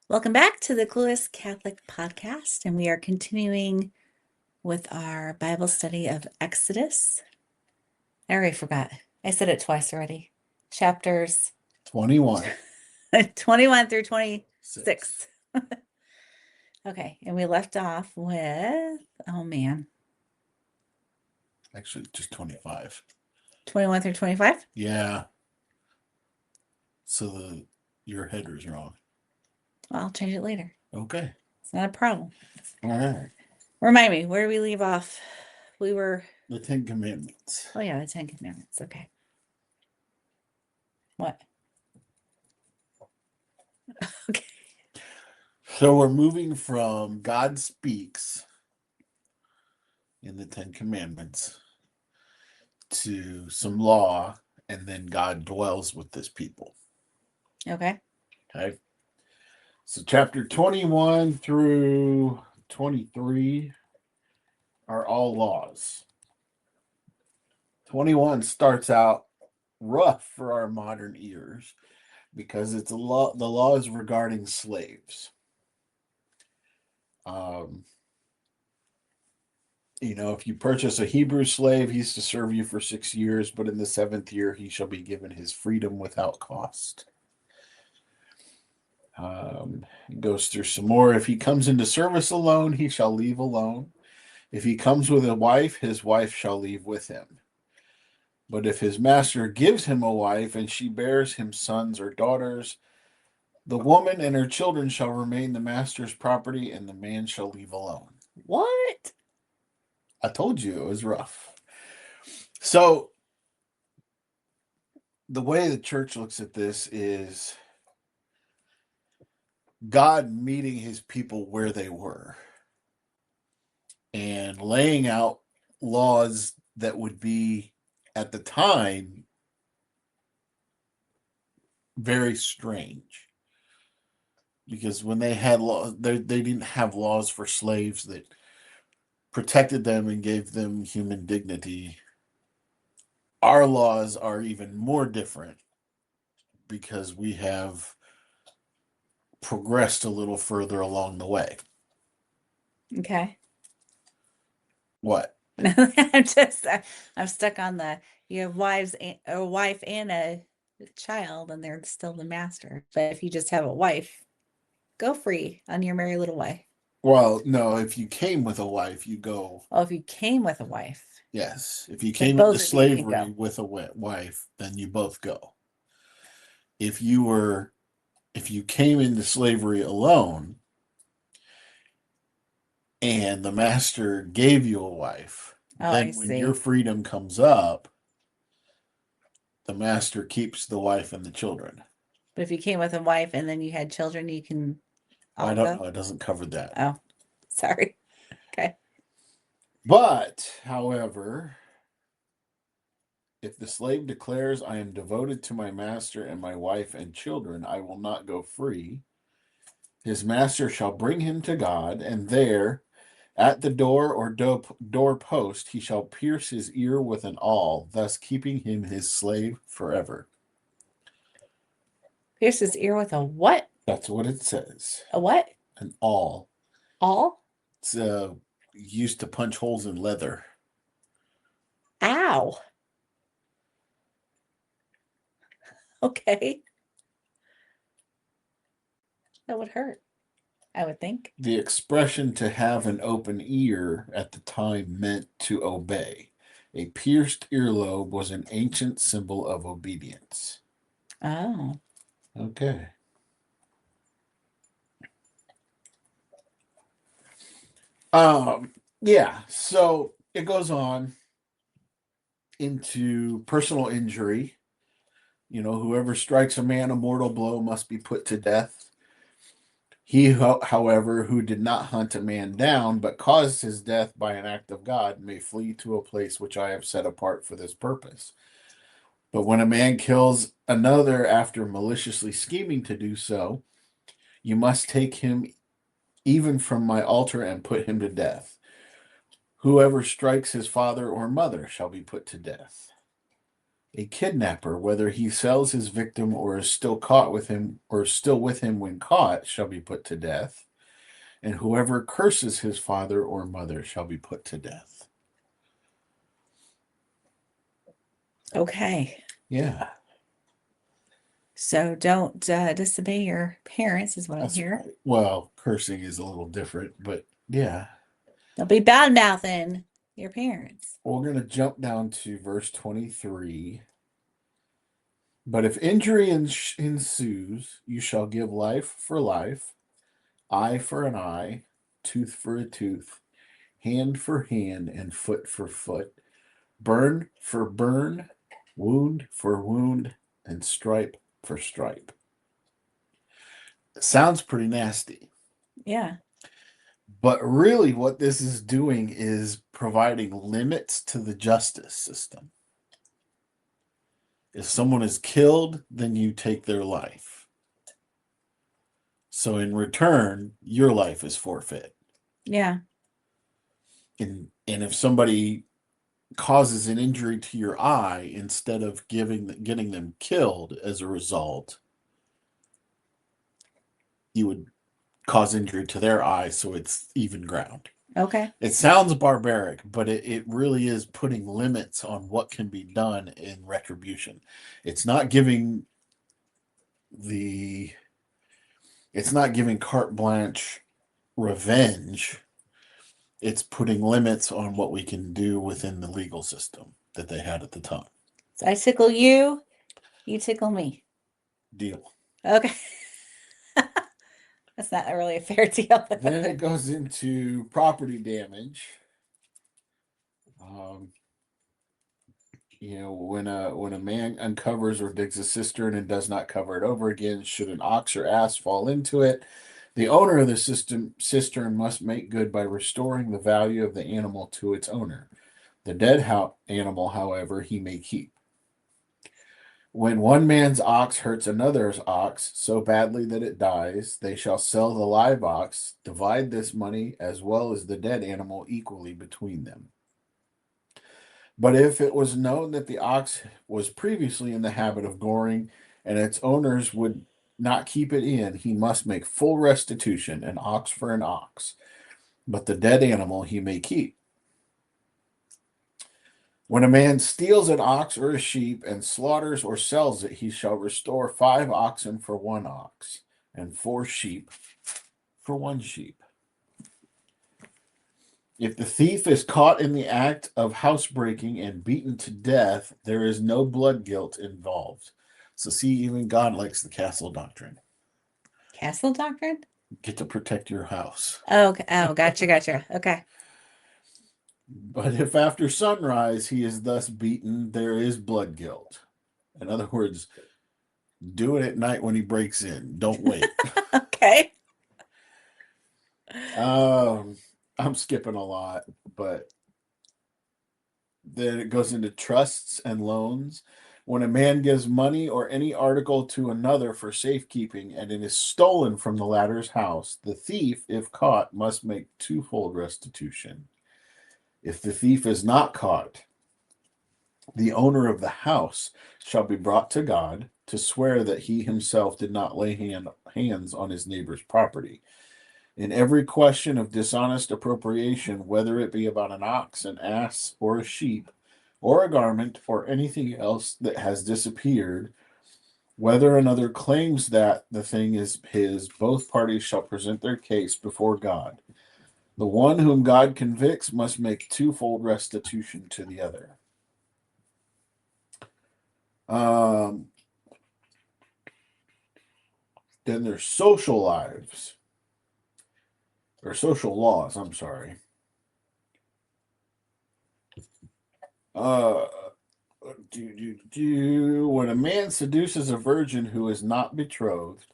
Welcome back to the Clueless Catholic Podcast, and we are continuing with our Bible study of Exodus. I already forgot. I said it twice already. Chapters 21. 21 through 26. Okay, and we left off with, oh man, Actually, just 25. 21 through 25? Yeah. So your header's wrong. Well, I'll change it later. Okay. It's not a problem. All right. Remind me, where did we leave off? We were... The 10 Commandments. Oh yeah, the 10 Commandments. Okay. What? Okay. So we're moving from God speaks in the 10 Commandments to some law, and then God dwells with this people. Okay. Okay. So chapter 21 through 23 are all laws. 21 starts out rough for our modern ears because it's the laws regarding slaves. If you purchase a Hebrew slave, he's to serve you for 6 years, but in the 7th year he shall be given his freedom without cost. It goes through some more. If he comes into service alone, he shall leave alone. If he comes with a wife, his wife shall leave with him. But if his master gives him a wife, and she bears him sons or daughters, the woman and her children shall remain the master's property, and the man shall leave alone. What? I told you it was rough. So, the way the church looks at this is God meeting his people where they were and laying out laws that would be, at the time, very strange. Because when they had laws, they didn't have laws for slaves that protected them and gave them human dignity. Our laws are even more different because we have progressed a little further along the way. Okay. What? I'm stuck on you have a wife and a child, and they're still the master. But if you just have a wife, go free on your merry little way. Well, no, if you came with a wife, you go. Oh, if you came with a wife. Yes. If you came into slavery with a wife, then you both go. If you came into slavery alone and the master gave you a wife, then when your freedom comes up, the master keeps the wife and the children. But if you came with a wife and then you had children, you can... I don't know. It doesn't cover that. Oh, sorry. Okay. But, however, if the slave declares, I am devoted to my master and my wife and children, I will not go free, his master shall bring him to God, and there, at the door or door post, he shall pierce his ear with an awl, thus keeping him his slave forever. Pierce his ear with a what? That's what it says. A what? An awl. Awl? It's used to punch holes in leather. Ow. Okay. That would hurt, I would think. The expression to have an open ear at the time meant to obey. A pierced earlobe was an ancient symbol of obedience. Oh. Okay. Yeah, so it goes on into personal injury. Whoever strikes a man a mortal blow must be put to death. He, however, who did not hunt a man down, but caused his death by an act of God, may flee to a place which I have set apart for this purpose. But when a man kills another after maliciously scheming to do so, you must take him even from my altar and put him to death. Whoever strikes his father or mother shall be put to death. A kidnapper, whether he sells his victim or is still caught with him or still with him when caught, shall be put to death. And whoever curses his father or mother shall be put to death. Okay. Yeah. So don't disobey your parents, is what I hear. Right. Well, cursing is a little different, but yeah. Don't be bad mouthing your parents. We're going to jump down to verse 23. But if injury ensues, you shall give life for life, eye for an eye, tooth for a tooth, hand for hand, and foot for foot, burn for burn, wound for wound, and stripe for stripe. It sounds pretty nasty. Yeah. But really, what this is doing is providing limits to the justice system. If someone is killed, then you take their life. So in return, your life is forfeit. Yeah. And if somebody causes an injury to your eye, instead of getting them killed as a result, you would cause injury to their eye, so it's even ground. Okay. It sounds barbaric, but it really is putting limits on what can be done in retribution. It's not giving carte blanche revenge. It's putting limits on what we can do within the legal system that they had at the time. So I tickle you, you tickle me. Deal. Okay. That's not really a fair deal. Then it goes into property damage. When a man uncovers or digs a cistern and does not cover it over again, should an ox or ass fall into it, the owner of the cistern must make good by restoring the value of the animal to its owner. The dead animal, however, he may keep. When one man's ox hurts another's ox so badly that it dies, they shall sell the live ox, divide this money as well as the dead animal equally between them. But if it was known that the ox was previously in the habit of goring, and its owners would not keep it in, he must make full restitution, an ox for an ox. But the dead animal he may keep. When a man steals an ox or a sheep and slaughters or sells it, he shall restore 5 oxen for 1 ox, and 4 sheep for 1 sheep. If the thief is caught in the act of housebreaking and beaten to death, there is no blood guilt involved. So see, even God likes the castle doctrine. Castle doctrine? Get to protect your house. Oh, okay. Oh, gotcha. Okay. But if after sunrise he is thus beaten, there is blood guilt. In other words, do it at night when he breaks in. Don't wait. Okay. I'm skipping a lot, but then it goes into trusts and loans. When a man gives money or any article to another for safekeeping and it is stolen from the latter's house, the thief, if caught, must make 2-fold restitution. If the thief is not caught, the owner of the house shall be brought to God to swear that he himself did not lay hands on his neighbor's property. In every question of dishonest appropriation, whether it be about an ox, an ass, or a sheep, or a garment, or anything else that has disappeared, whether another claims that the thing is his, both parties shall present their case before God. The one whom God convicts must make 2-fold restitution to the other. Then there's social lives. Or social laws, I'm sorry. When a man seduces a virgin who is not betrothed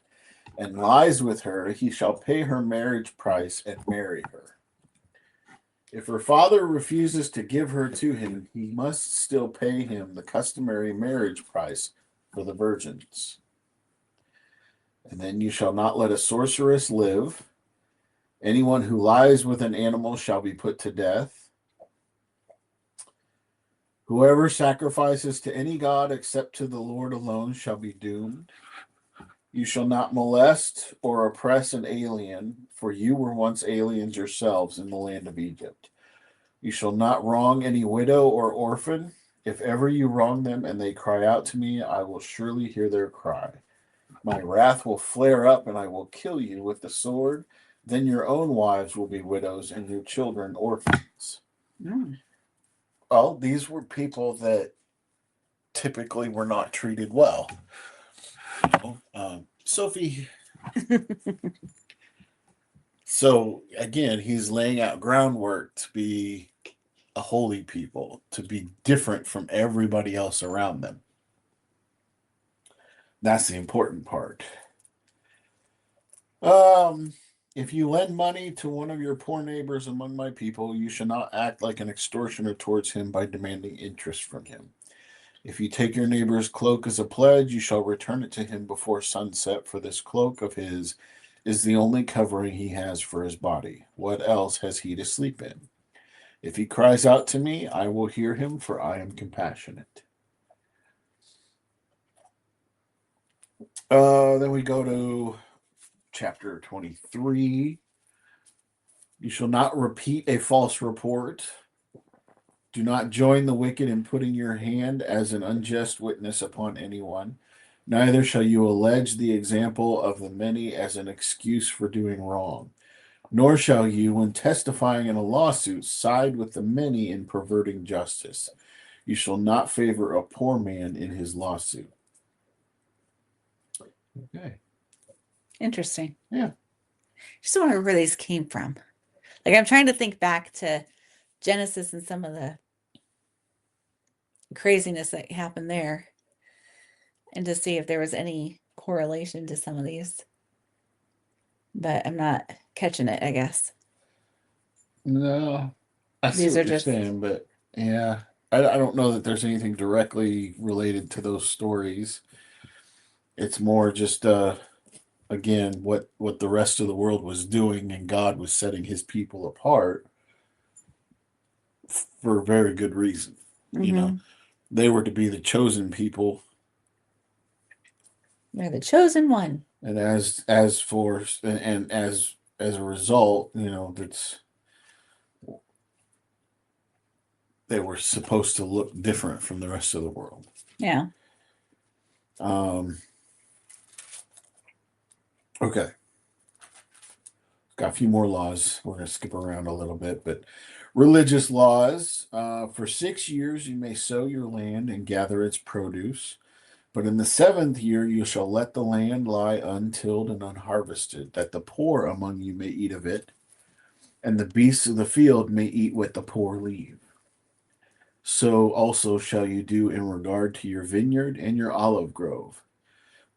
and lies with her, he shall pay her marriage price and marry her. If her father refuses to give her to him, he must still pay him the customary marriage price for the virgins. And then you shall not let a sorceress live. Anyone who lies with an animal shall be put to death. Whoever sacrifices to any god except to the Lord alone shall be doomed. You shall not molest or oppress an alien, for you were once aliens yourselves in the land of Egypt. You shall not wrong any widow or orphan. If ever you wrong them and they cry out to me, I will surely hear their cry. My wrath will flare up and I will kill you with the sword. Then your own wives will be widows and your children orphans. Mm. Well, these were people that typically were not treated well. Sophie. So again, he's laying out groundwork to be a holy people, to be different from everybody else around them. That's the important part. If you lend money to one of your poor neighbors among my people, you shall not act like an extortioner towards him by demanding interest from him. If you take your neighbor's cloak as a pledge, you shall return it to him before sunset, for this cloak of his is the only covering he has for his body. What else has he to sleep in? If he cries out to me, I will hear him, for I am compassionate. Then we go to chapter 23. You shall not repeat a false report. Do not join the wicked in putting your hand as an unjust witness upon anyone. Neither shall you allege the example of the many as an excuse for doing wrong. Nor shall you, when testifying in a lawsuit, side with the many in perverting justice. You shall not favor a poor man in his lawsuit. Okay. Interesting. Yeah. Just wonder where these came from. Like, I'm trying to think back to Genesis and some of the craziness that happened there, and to see if there was any correlation to some of these. But I'm not catching it, I guess. No, I see These what are you're just saying, but yeah, I don't know that there's anything directly related to those stories. It's more just again what the rest of the world was doing, and God was setting his people apart for a very good reason. You know, they were to be the chosen people, they're the chosen one. and as for and as a result, that's they were supposed to look different from the rest of the world. Yeah. Okay. Got a few more laws. We're going to skip around a little bit, but religious laws. For 6 years you may sow your land and gather its produce, but in the 7th year you shall let the land lie untilled and unharvested, that the poor among you may eat of it, and the beasts of the field may eat what the poor leave. So also shall you do in regard to your vineyard and your olive grove.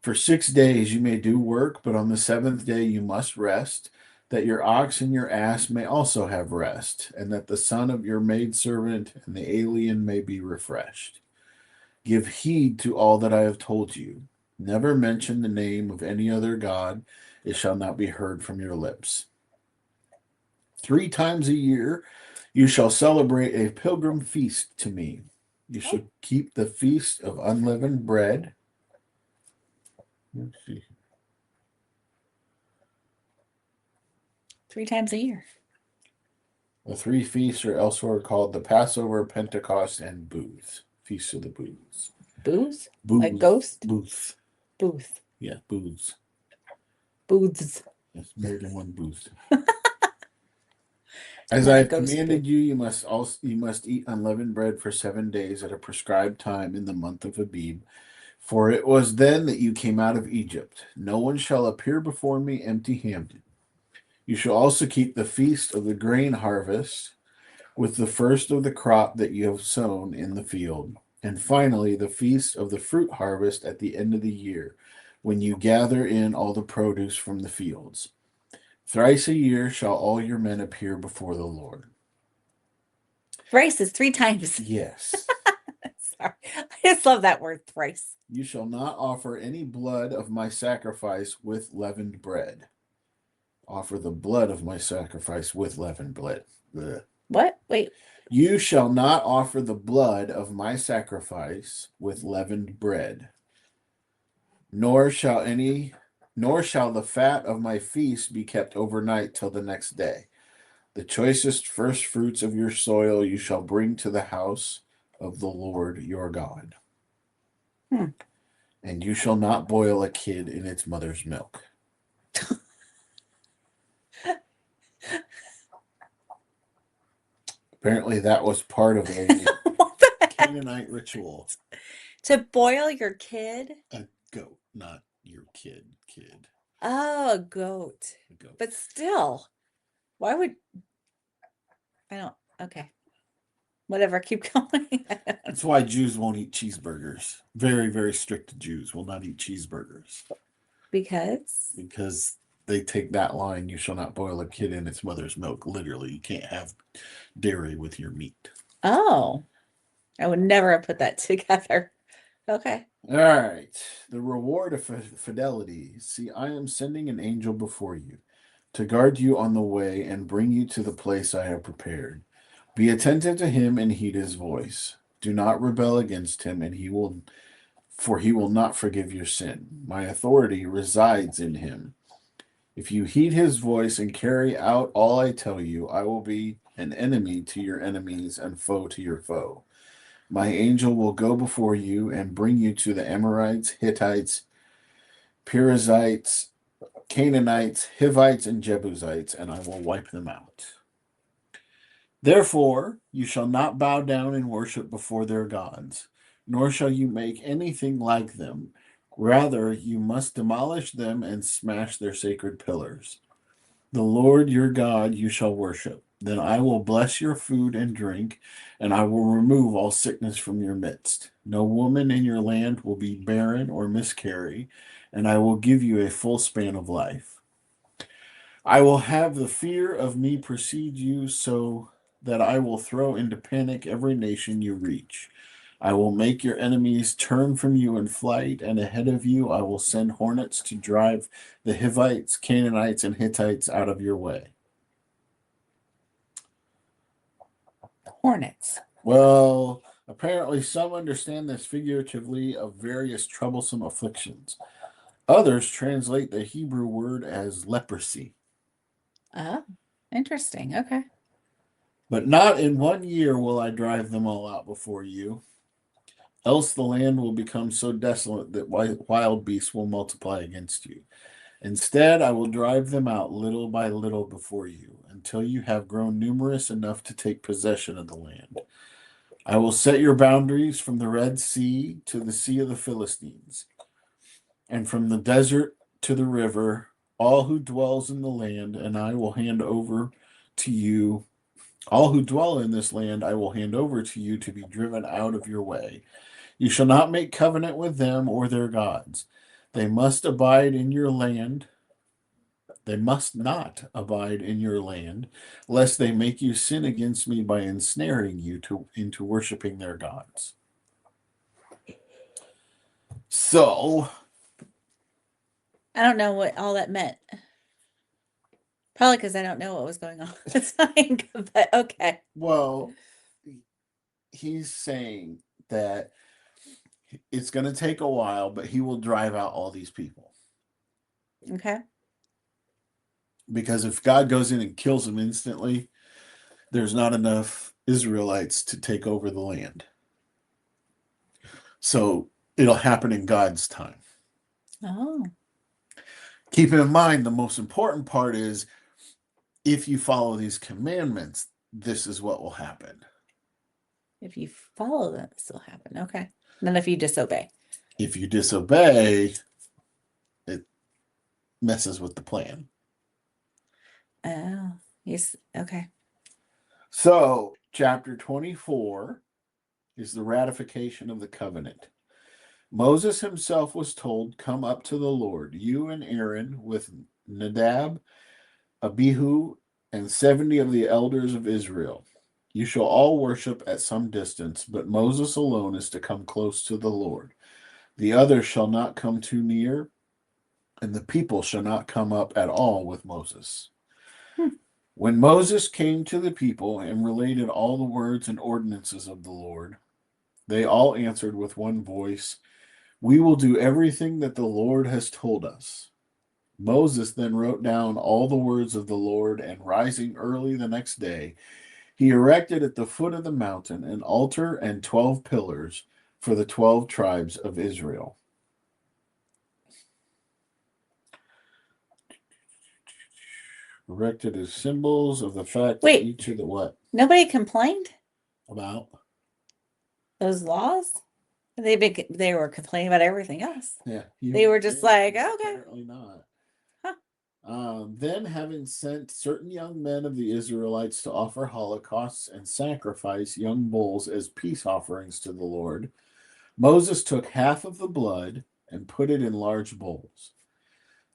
For 6 days you may do work, but on the 7th day you must rest, that your ox and your ass may also have rest, and that the son of your maidservant and the alien may be refreshed. Give heed to all that I have told you. Never mention the name of any other god. It shall not be heard from your lips. 3 times a year you shall celebrate a pilgrim feast to me. You shall keep the feast of unleavened bread. Let's see. 3 times a year. The 3 feasts are elsewhere called the Passover, Pentecost, and Booths. Feast of the Booths. Booze? Booths. Like ghost? Booths. Booth. Yeah, booths. Booths. Yes, more than one booth. As Not I a have ghost commanded booth. you, you must eat unleavened bread for 7 days at a prescribed time in the month of Abib. For it was then that you came out of Egypt. No one shall appear before me empty-handed. You shall also keep the feast of the grain harvest with the first of the crop that you have sown in the field. And finally, the feast of the fruit harvest at the end of the year, when you gather in all the produce from the fields. Thrice a year shall all your men appear before the Lord. Thrice is 3 times. Yes. Sorry. I just love that word, thrice. You shall not offer any blood of my sacrifice with leavened bread. Offer the blood of my sacrifice with leavened bread. Blech. What? Wait. You shall not offer the blood of my sacrifice with leavened bread, nor shall the fat of my feast be kept overnight till the next day. The choicest first fruits of your soil you shall bring to the house of the Lord your God. Hmm. And you shall not boil a kid in its mother's milk. Apparently, that was part of a What the heck? Canaanite ritual. To boil your kid? A goat, not your kid. Oh, a goat. A goat. But still, why would I don't okay. Whatever, keep going. That's why Jews won't eat cheeseburgers. Very, very strict Jews will not eat cheeseburgers. Because they take that line, you shall not boil a kid in its mother's milk. Literally, you can't have dairy with your meat. Oh, I would never have put that together. Okay. All right. The reward of fidelity. See, I am sending an angel before you to guard you on the way and bring you to the place I have prepared. Be attentive to him and heed his voice. Do not rebel against him, for he will not forgive your sin. My authority resides in him. If you heed his voice and carry out all I tell you, I will be an enemy to your enemies and foe to your foe. My angel will go before you and bring you to the Amorites, Hittites, Perizzites, Canaanites, Hivites, and Jebusites, and I will wipe them out. Therefore, you shall not bow down and worship before their gods, nor shall you make anything like them. Rather, you must demolish them and smash their sacred pillars. The Lord your God you shall worship. Then I will bless your food and drink, and I will remove all sickness from your midst. No woman in your land will be barren or miscarry, and I will give you a full span of life. I will have the fear of me precede you, so that I will throw into panic every nation you reach. I will make your enemies turn from you in flight, and ahead of you I will send hornets to drive the Hivites, Canaanites, and Hittites out of your way. Hornets. Well, apparently some understand this figuratively of various troublesome afflictions. Others translate the Hebrew word as leprosy. Oh, interesting. Okay. But not in 1 year will I drive them all out before you. Else the land will become so desolate that wild beasts will multiply against you. Instead, I will drive them out little by little before you, until you have grown numerous enough to take possession of the land. I will set your boundaries from the Red Sea to the Sea of the Philistines, and from the desert to the river, all who dwells in the land, and I will hand over to you. All who dwell in this land I will hand over to you to be driven out of your way. You shall not make covenant with them or their gods. They must abide in your land. They must not abide in your land, lest they make you sin against me by ensnaring you into worshiping their gods. So, I don't know what all that meant. Probably because I don't know what was going on at the time, but okay. well, he's saying that it's going to take a while, but he will drive out all these people. Okay. Because if God goes in and kills them instantly, there's not enough Israelites to take over the land. So it'll happen in God's time. Oh. Keep in mind, the most important part is if you follow these commandments, this is what will happen. If you follow them, this will happen. Okay. Then if you disobey. If you disobey, it messes with the plan. Oh, yes. Okay. So, chapter 24 is the ratification of the covenant. Moses himself was told, "Come up to the Lord, you and Aaron, with Nadab, Abihu, and 70 of the elders of Israel. You shall all worship at some distance, but Moses alone is to come close to the Lord. The others shall not come too near, and the people shall not come up at all with Moses." Hmm. When Moses came to the people and related all the words and ordinances of the Lord, they all answered with one voice, "We will do everything that the Lord has told us." Moses then wrote down all the words of the Lord, and rising early the next day, he erected at the foot of the mountain an altar and 12 pillars for the 12 tribes of Israel. Erected as symbols of the fact that each of the what? Nobody complained About? those laws? They were complaining about everything else. Yeah. They were just like, okay. Apparently not. Then, having sent certain young men of the Israelites to offer holocausts and sacrifice young bulls as peace offerings to the Lord, Moses took half of the blood and put it in large bowls.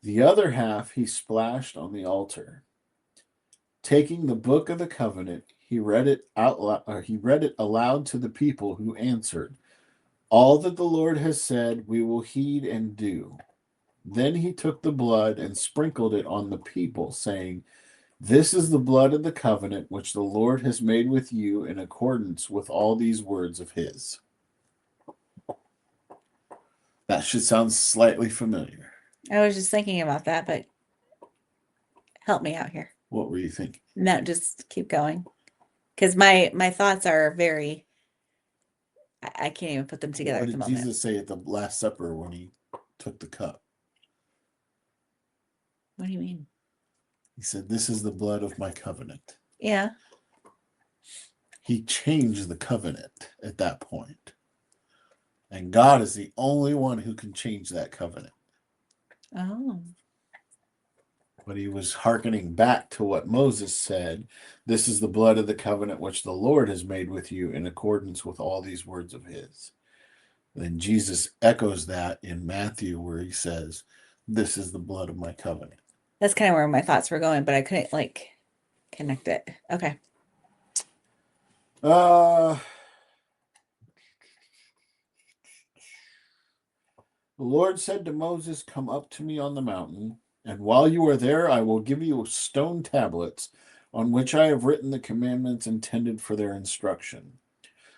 The other half he splashed on the altar. Taking the book of the covenant, he read it aloud to the people, who answered, "All that the Lord has said, we will heed and do." Then he took the blood and sprinkled it on the people, saying, "This is the blood of the covenant which the Lord has made with you in accordance with all these words of his." That should sound slightly familiar. I was just thinking about that, but help me out here. What were you thinking? No, just keep going. Because my thoughts are very, I can't even put them together What at the did moment. Jesus say at the Last Supper when he took the cup? What do you mean? He said, "This is the blood of my covenant." Yeah. He changed the covenant at that point. And God is the only one who can change that covenant. Oh. But he was hearkening back to what Moses said, "This is the blood of the covenant which the Lord has made with you in accordance with all these words of his." Then Jesus echoes that in Matthew, where he says, "This is the blood of my covenant." That's kind of where my thoughts were going, but I couldn't connect it. Okay. The Lord said to Moses, "Come up to me on the mountain, and while you are there, I will give you stone tablets on which I have written the commandments intended for their instruction."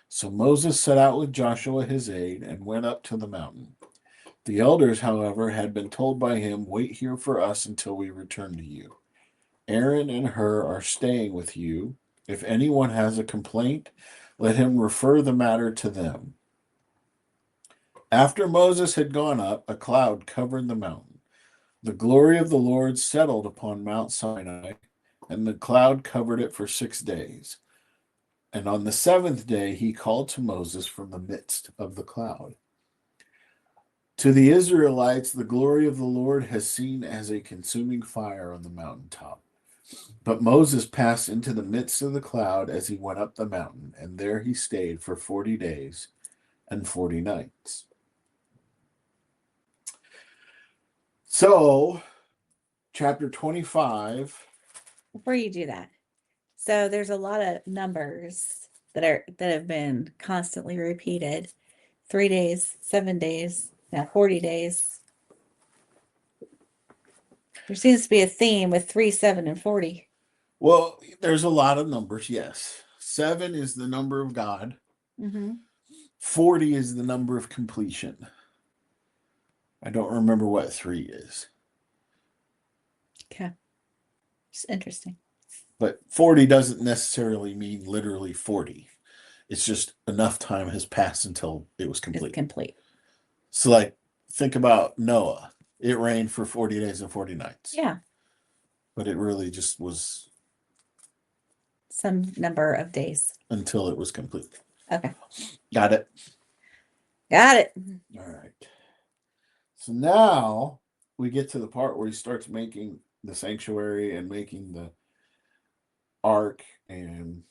So Moses set out with Joshua his aide and went up to the mountain. The elders, however, had been told by him, "Wait here for us until we return to you. Aaron and Hur are staying with you. If anyone has a complaint, let him refer the matter to them." After Moses had gone up, a cloud covered the mountain. The glory of the Lord settled upon Mount Sinai, and the cloud covered it for 6 days. And on the 7th day he called to Moses from the midst of the cloud. To the Israelites, the glory of the Lord has seen as a consuming fire on the mountaintop. But Moses passed into the midst of the cloud as he went up the mountain, and there he stayed for 40 days and 40 nights. So, chapter 25. Before you do that, so there's a lot of numbers that have been constantly repeated. 3 days, 7 days, now 40 days. There seems to be a theme with 3, 7, and 40. Well, there's a lot of numbers, yes. 7 is the number of God. 40 is the number of completion. I don't remember what 3 is. Okay. It's interesting. But 40 doesn't necessarily mean literally 40. It's just enough time has passed until it was complete. It's complete. So, think about Noah. It rained for 40 days and 40 nights. Yeah. But it really just was some number of days until it was complete. Okay. Got it. Got it. All right. So now we get to the part where he starts making the sanctuary and making the ark and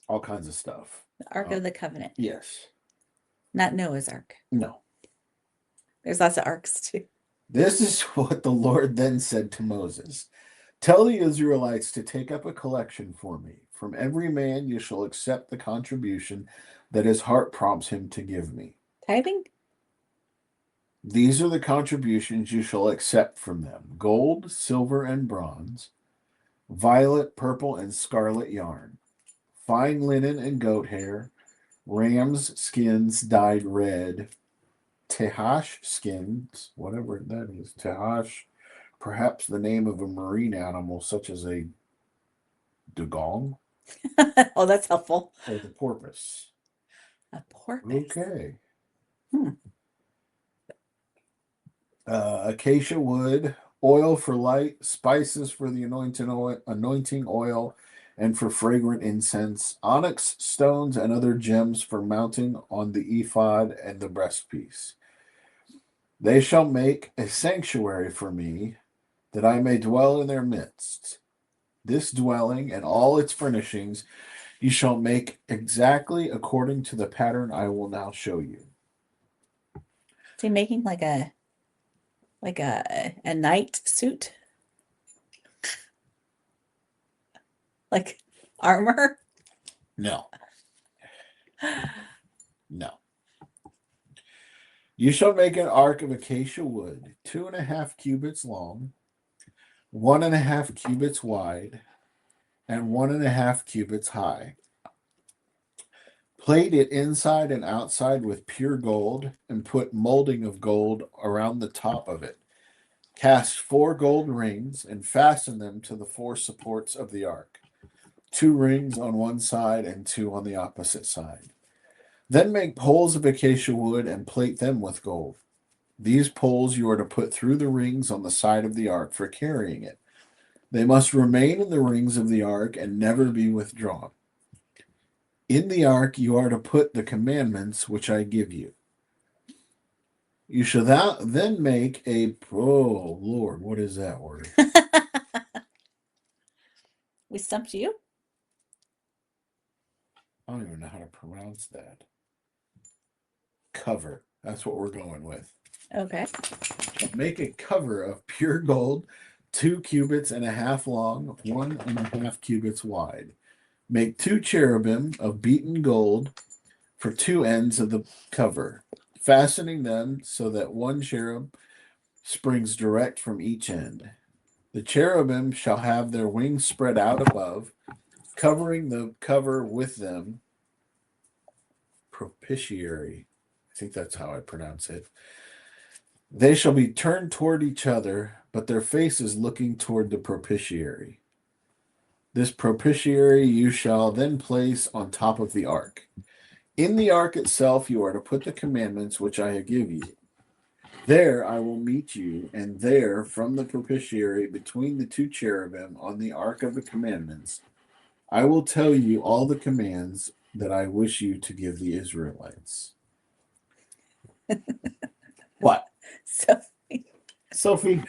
all kinds of stuff. The Ark of the Covenant. Yes. Not Noah's Ark. No. There's lots of arks too. This is what the Lord then said to Moses. "Tell the Israelites to take up a collection for me. From every man you shall accept the contribution that his heart prompts him to give me." Tithing? "These are the contributions you shall accept from them: gold, silver, and bronze, violet, purple, and scarlet yarn, fine linen and goat hair, ram's skins dyed red, tehash skins, whatever that is, tehash, perhaps the name of a marine animal such as a dugong Oh, that's helpful. or the porpoise. A porpoise. Okay. Acacia wood, oil for light, spices for the anointing oil, and for fragrant incense, onyx stones and other gems for mounting on the ephod and the breastpiece. They shall make a sanctuary for me, that I may dwell in their midst. This dwelling and all its furnishings you shall make exactly according to the pattern I will now show you. Is he making like a knight suit? Like armor? No. No. You shall make an ark of acacia wood, 2.5 cubits long, 1.5 cubits wide, and 1.5 cubits high. Plate it inside and outside with pure gold, and put molding of gold around the top of it. Cast 4 gold rings and fasten them to the 4 supports of the ark, 2 rings on one side and 2 on the opposite side. Then make poles of acacia wood and plate them with gold. These poles you are to put through the rings on the side of the ark for carrying it. They must remain in the rings of the ark and never be withdrawn. In the ark you are to put the commandments which I give you. You shall then make a... Oh, Lord, what is that word? We stumped you? I don't even know how to pronounce that. Cover. That's what we're going with. Okay. Make a cover of pure gold, 2 cubits and a half long, 1.5 cubits wide. Make 2 cherubim of beaten gold for 2 ends of the cover, fastening them so that 1 cherub springs direct from each end. The cherubim shall have their wings spread out above, covering the cover with them. Propitiatory. I think that's how I pronounce it. They shall be turned toward each other, but their faces looking toward the propitiatory. This propitiatory you shall then place on top of the ark. In the ark itself you are to put the commandments which I give you. There I will meet you, and there from the propitiatory between the 2 cherubim on the ark of the commandments, I will tell you all the commands that I wish you to give the Israelites. What? Sophie.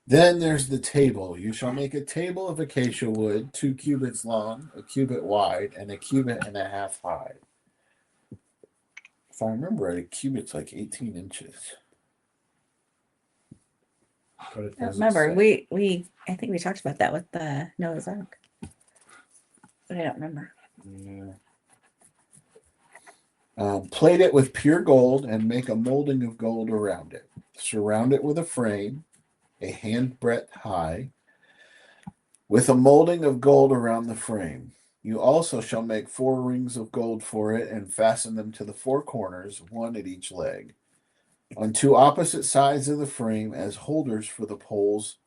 Then there's the table. You shall make a table of acacia wood, 2 cubits long, 1 cubit wide, and 1.5 cubits high. If I remember right, a cubit's like 18 inches. But it doesn't Remember, say. I think we talked about that with the Noah's Ark. But I don't remember. Yeah. Plate it with pure gold and make a molding of gold around it. Surround it with a frame, a handbreadth high, with a molding of gold around the frame. You also shall make 4 rings of gold for it and fasten them to the 4 corners, 1 at each leg, on 2 opposite sides of the frame as holders for the poles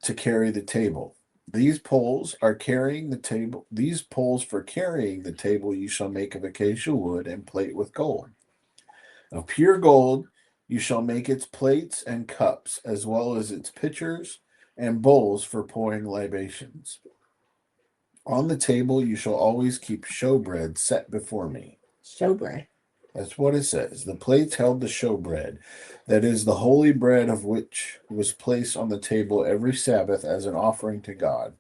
to carry the table. These poles are carrying the table. These poles for carrying the table you shall make of acacia wood and plate with gold. Of pure gold you shall make its plates and cups, as well as its pitchers and bowls for pouring libations. On the table you shall always keep showbread set before me. Showbread. That's what it says. The plates held the showbread, that is, the holy bread of which was placed on the table every Sabbath as an offering to God,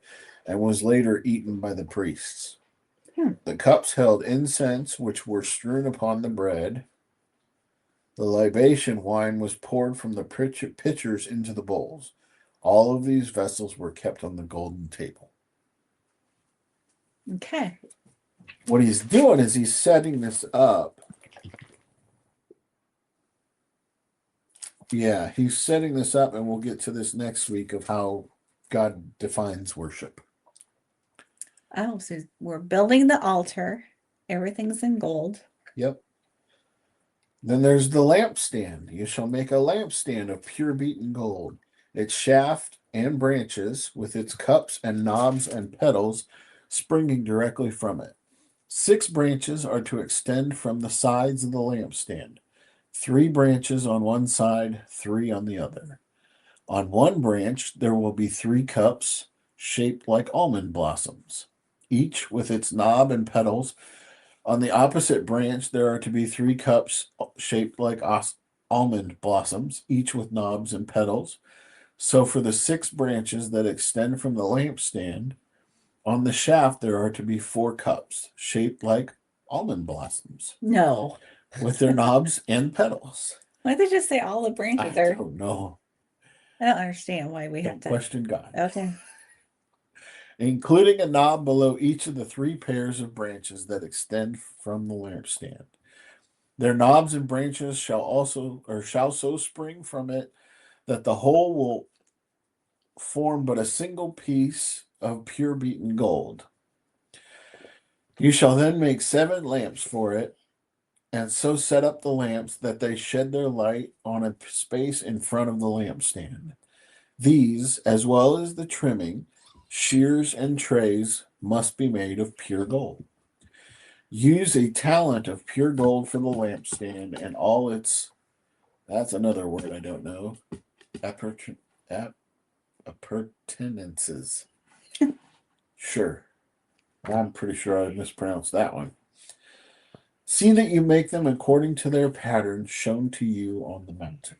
and was later eaten by the priests. The cups held incense, which were strewn upon the bread. The libation wine was poured from the pitchers into the bowls. All of these vessels were kept on the golden table. Okay. What he's doing is he's setting this up Yeah, he's setting this up, and we'll get to this next week of how God defines worship. Oh, so we're building the altar. Everything's in gold. Yep. Then there's the lampstand. You shall make a lampstand of pure beaten gold, its shaft and branches, with its cups and knobs and petals springing directly from it. 6 branches are to extend from the sides of the lampstand, 3 branches on one side, 3 on the other. On one branch there will be 3 cups shaped like almond blossoms, each with its knob and petals. On the opposite branch there are to be 3 cups shaped like almond blossoms, each with knobs and petals. So for the 6 branches that extend from the lampstand, on the shaft there are to be 4 cups shaped like almond blossoms, No. with their knobs and petals. Why did they just say all the I branches are? don't know. I don't understand why we have Don't to. question God. Okay. Including a knob below each of the 3 pairs of branches that extend from the lampstand. Their knobs and branches shall so spring from it that the whole will form but a single piece of pure beaten gold. You shall then make 7 lamps for it, and so set up the lamps that they shed their light on a space in front of the lampstand. These, as well as the trimming, shears, and trays, must be made of pure gold. Use a talent of pure gold for the lampstand and all its, that's another word I don't know, appurtenances. Sure. I'm pretty sure I mispronounced that one. See that you make them according to their pattern shown to you on the mountain.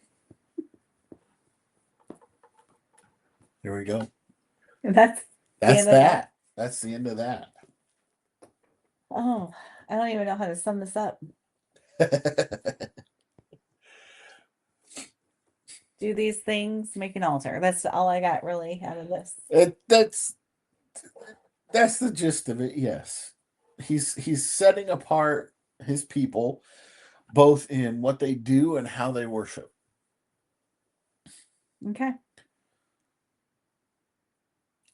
Here we go. That's That's end of that. that. That's the end of that. Oh, I don't even know how to sum this up. Do these things, make an altar. That's all I got really out of this. That's the gist of it. Yes, he's setting apart his people, both in what they do and how they worship. Okay.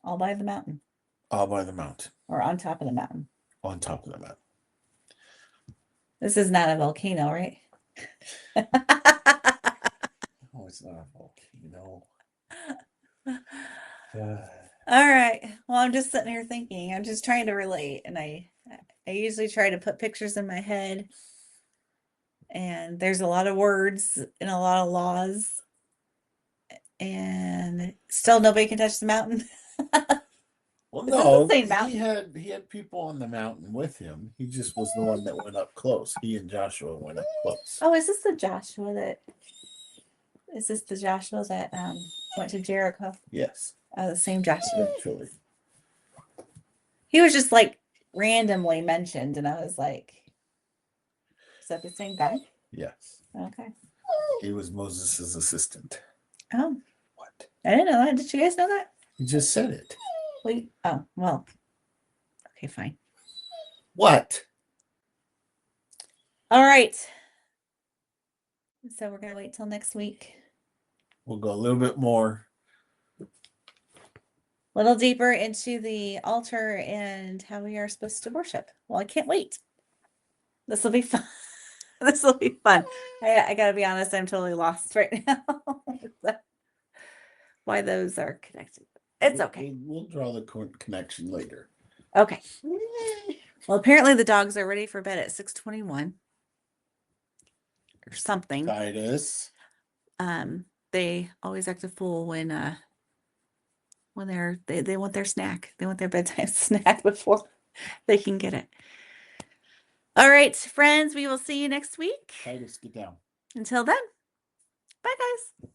All by the mountain. All by the mountain. Or on top of the mountain. On top of the mountain. This is not a volcano, right? Oh, it's not a volcano. All right. Well, I'm just sitting here thinking. I'm just trying to relate, and I usually try to put pictures in my head. And there's a lot of words and a lot of laws, and still nobody can touch the mountain. Well, It doesn't no, say mountain. he had people on the mountain with him. He just was the one that went up close. He and Joshua went up close. Oh, is this the Joshua that? Is this the Joshua that went to Jericho? Yes. Oh, the same Joshua. Eventually. He was just like randomly mentioned, and I was like, "Is that the same guy?" Yes. Okay. He was Moses' assistant. Oh, What? I didn't know that. Did you guys know that? He just said it. Wait. Oh, well. Okay, fine. What? All right. So we're gonna wait till next week. We'll go a little bit more. A little deeper into the altar and how we are supposed to worship. Well, I can't wait. This will be fun. This will be fun. I gotta be honest, I'm totally lost right now. Why those are connected. It's okay. We'll draw the connection later. Okay. Well, apparently the dogs are ready for bed at 6:21 or something. Titus. They always act a fool when they want their snack. They want their bedtime snack before they can get it. All right, friends, we will see you next week. Titus, get down. Until then, bye guys.